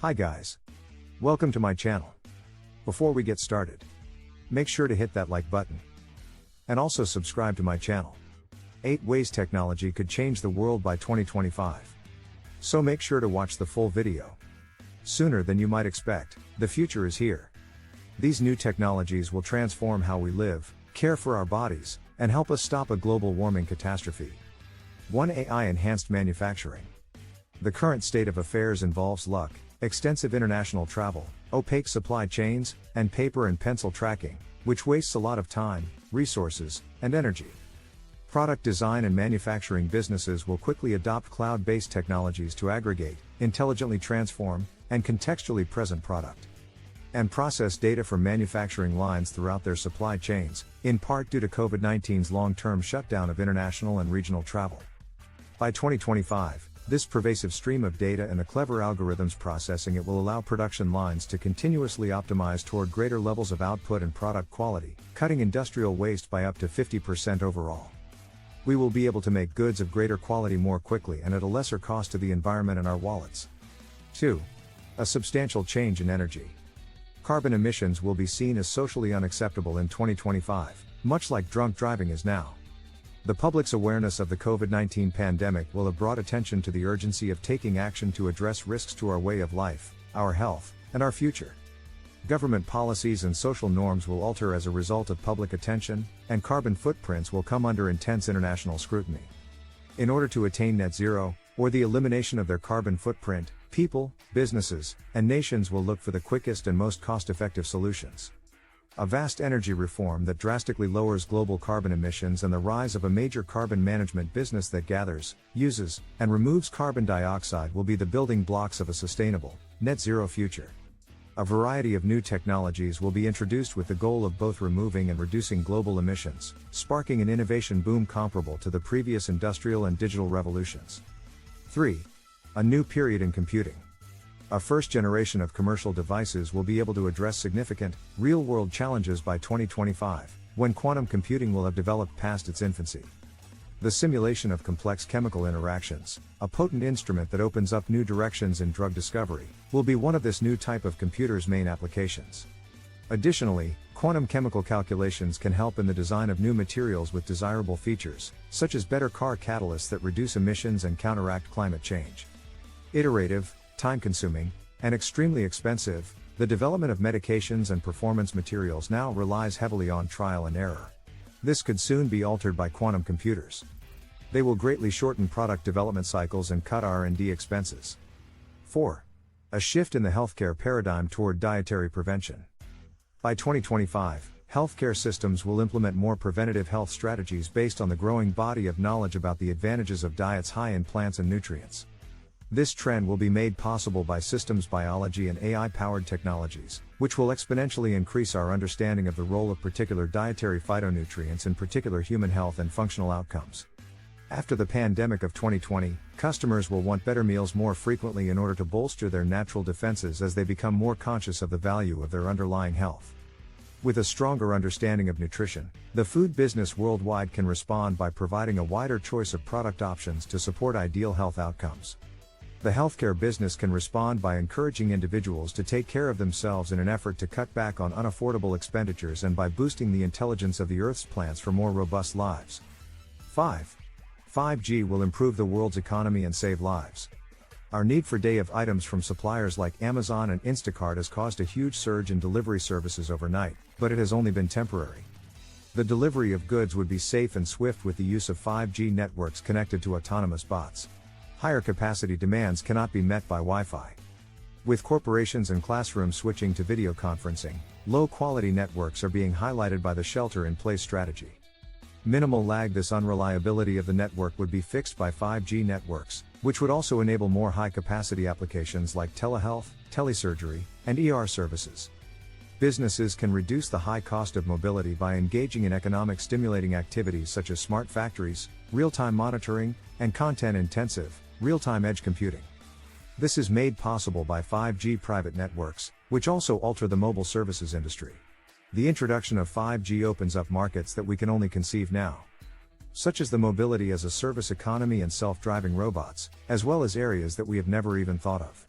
Hi guys. Welcome to my channel. Before we get started, make sure to hit that like button. And also subscribe to my channel. 8 ways technology could change the world by 2025. So make sure to watch the full video. Sooner than you might expect, the future is here. These new technologies will transform how we live, care for our bodies, and help us stop a global warming catastrophe. 1. AI-enhanced manufacturing. The current state of affairs involves luck, extensive international travel, opaque supply chains, and paper and pencil tracking, which wastes a lot of time, resources, and energy. Product design and manufacturing businesses will quickly adopt cloud-based technologies to aggregate, intelligently transform, and contextually present product and process data from manufacturing lines throughout their supply chains, in part due to COVID-19's long-term shutdown of international and regional travel. By 2025, this pervasive stream of data and the clever algorithms processing it will allow production lines to continuously optimize toward greater levels of output and product quality, cutting industrial waste by up to 50% overall. We will be able to make goods of greater quality more quickly and at a lesser cost to the environment and our wallets. 2. A substantial change in energy. Carbon emissions will be seen as socially unacceptable in 2025, much like drunk driving is now. The public's awareness of the COVID-19 pandemic will have brought attention to the urgency of taking action to address risks to our way of life, our health, and our future. Government policies and social norms will alter as a result of public attention, and carbon footprints will come under intense international scrutiny. In order to attain net zero, or the elimination of their carbon footprint, people, businesses, and nations will look for the quickest and most cost-effective solutions. A vast energy reform that drastically lowers global carbon emissions and the rise of a major carbon management business that gathers, uses, and removes carbon dioxide will be the building blocks of a sustainable, net zero future. A variety of new technologies will be introduced with the goal of both removing and reducing global emissions, sparking an innovation boom comparable to the previous industrial and digital revolutions. 3. A new period in computing. A first generation of commercial devices will be able to address significant, real-world challenges by 2025, when quantum computing will have developed past its infancy. The simulation of complex chemical interactions, a potent instrument that opens up new directions in drug discovery, will be one of this new type of computer's main applications. Additionally, quantum chemical calculations can help in the design of new materials with desirable features, such as better car catalysts that reduce emissions and counteract climate change. Iterative, time-consuming, and extremely expensive, the development of medications and performance materials now relies heavily on trial and error. This could soon be altered by quantum computers. They will greatly shorten product development cycles and cut R&D expenses. 4. A shift in the healthcare paradigm toward dietary prevention. By 2025, healthcare systems will implement more preventative health strategies based on the growing body of knowledge about the advantages of diets high in plants and nutrients. This trend will be made possible by systems biology and AI-powered technologies, which will exponentially increase our understanding of the role of particular dietary phytonutrients in particular human health and functional outcomes. After the pandemic of 2020, customers will want better meals more frequently in order to bolster their natural defenses as they become more conscious of the value of their underlying health. With a stronger understanding of nutrition, the food business worldwide can respond by providing a wider choice of product options to support ideal health outcomes. The healthcare business can respond by encouraging individuals to take care of themselves in an effort to cut back on unaffordable expenditures and by boosting the intelligence of the Earth's plants for more robust lives. 5. 5G will improve the world's economy and save lives. Our need for day-of items from suppliers like Amazon and Instacart has caused a huge surge in delivery services overnight, but it has only been temporary. The delivery of goods would be safe and swift with the use of 5G networks connected to autonomous bots. Higher capacity demands cannot be met by Wi-Fi. With corporations and classrooms switching to video conferencing, low-quality networks are being highlighted by the shelter-in-place strategy. Minimal lag. This unreliability of the network would be fixed by 5G networks, which would also enable more high-capacity applications like telehealth, telesurgery, and ER services. Businesses can reduce the high cost of mobility by engaging in economic stimulating activities such as smart factories, real-time monitoring, and content-intensive, real-time edge computing. This is made possible by 5G private networks, which also alter the mobile services industry. The introduction of 5G opens up markets that we can only conceive now, such as the mobility as a service economy and self-driving robots, as well as areas that we have never even thought of.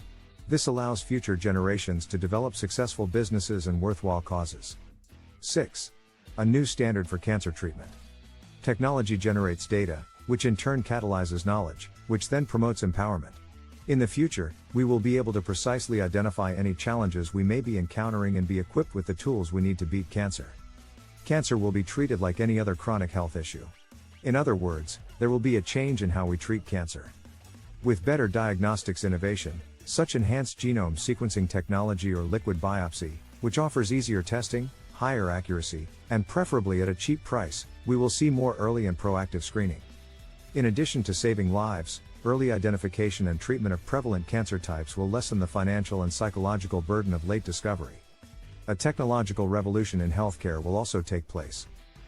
This allows future generations to develop successful businesses and worthwhile causes. 6. A new standard for cancer treatment. Technology generates data, which in turn catalyzes knowledge, which then promotes empowerment. In the future, we will be able to precisely identify any challenges we may be encountering and be equipped with the tools we need to beat cancer. Cancer will be treated like any other chronic health issue. In other words, there will be a change in how we treat cancer. With better diagnostics innovation, such enhanced genome sequencing technology or liquid biopsy, which offers easier testing, higher accuracy, and preferably at a cheap price, we will see more early and proactive screening. In addition to saving lives, early identification and treatment of prevalent cancer types will lessen the financial and psychological burden of late discovery. A technological revolution in healthcare will also take place.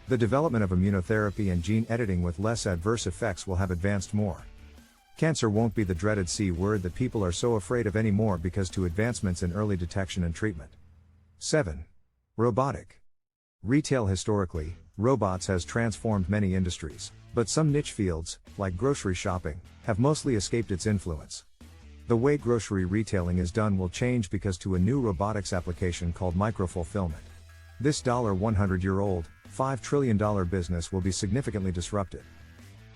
The development of immunotherapy and gene editing with less adverse effects will have advanced more. Cancer won't be the dreaded C word that people are so afraid of anymore because to advancements in early detection and treatment. 7. Robotic. Retail. Historically, robots has transformed many industries, but some niche fields, like grocery shopping, have mostly escaped its influence. The way grocery retailing is done will change because to a new robotics application called micro-fulfillment. This $100-year-old, $5 trillion business will be significantly disrupted.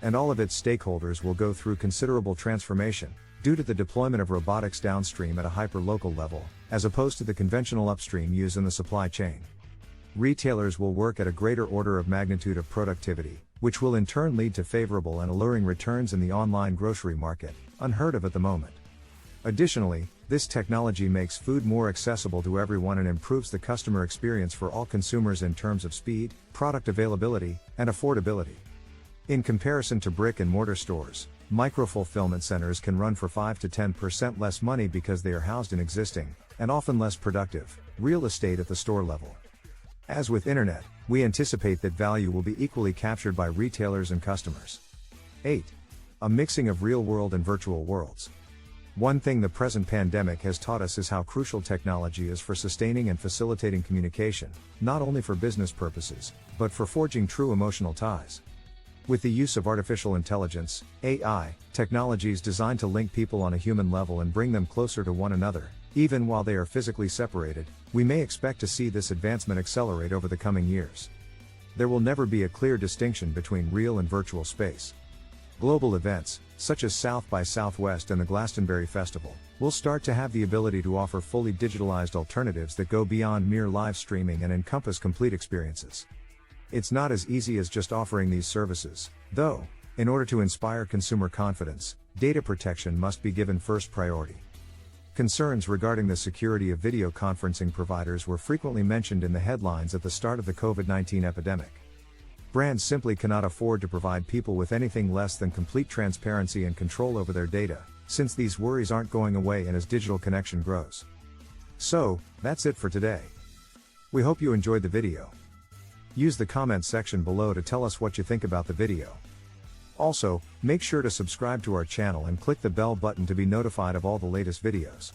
And all of its stakeholders will go through considerable transformation, due to the deployment of robotics downstream at a hyper-local level, as opposed to the conventional upstream use in the supply chain. Retailers will work at a greater order of magnitude of productivity, which will in turn lead to favorable and alluring returns in the online grocery market, unheard of at the moment. Additionally, this technology makes food more accessible to everyone and improves the customer experience for all consumers in terms of speed, product availability, and affordability. In comparison to brick-and-mortar stores, micro-fulfillment centers can run for 5 to 10% less money because they are housed in existing, and often less productive, real estate at the store level. As with internet, we anticipate that value will be equally captured by retailers and customers. 8. A mixing of real-world and virtual worlds. One thing the present pandemic has taught us is how crucial technology is for sustaining and facilitating communication, not only for business purposes, but for forging true emotional ties. With the use of artificial intelligence, AI, technologies designed to link people on a human level and bring them closer to one another, even while they are physically separated, we may expect to see this advancement accelerate over the coming years. There will never be a clear distinction between real and virtual space. Global events, such as South by Southwest and the Glastonbury Festival, will start to have the ability to offer fully digitalized alternatives that go beyond mere live streaming and encompass complete experiences. It's not as easy as just offering these services, though. In order to inspire consumer confidence, data protection must be given first priority. Concerns regarding the security of video conferencing providers were frequently mentioned in the headlines at the start of the COVID-19 epidemic. Brands simply cannot afford to provide people with anything less than complete transparency and control over their data, since these worries aren't going away and as digital connection grows. So, that's it for today. We hope you enjoyed the video. Use the comments section below to tell us what you think about the video. Also, make sure to subscribe to our channel and click the bell button to be notified of all the latest videos.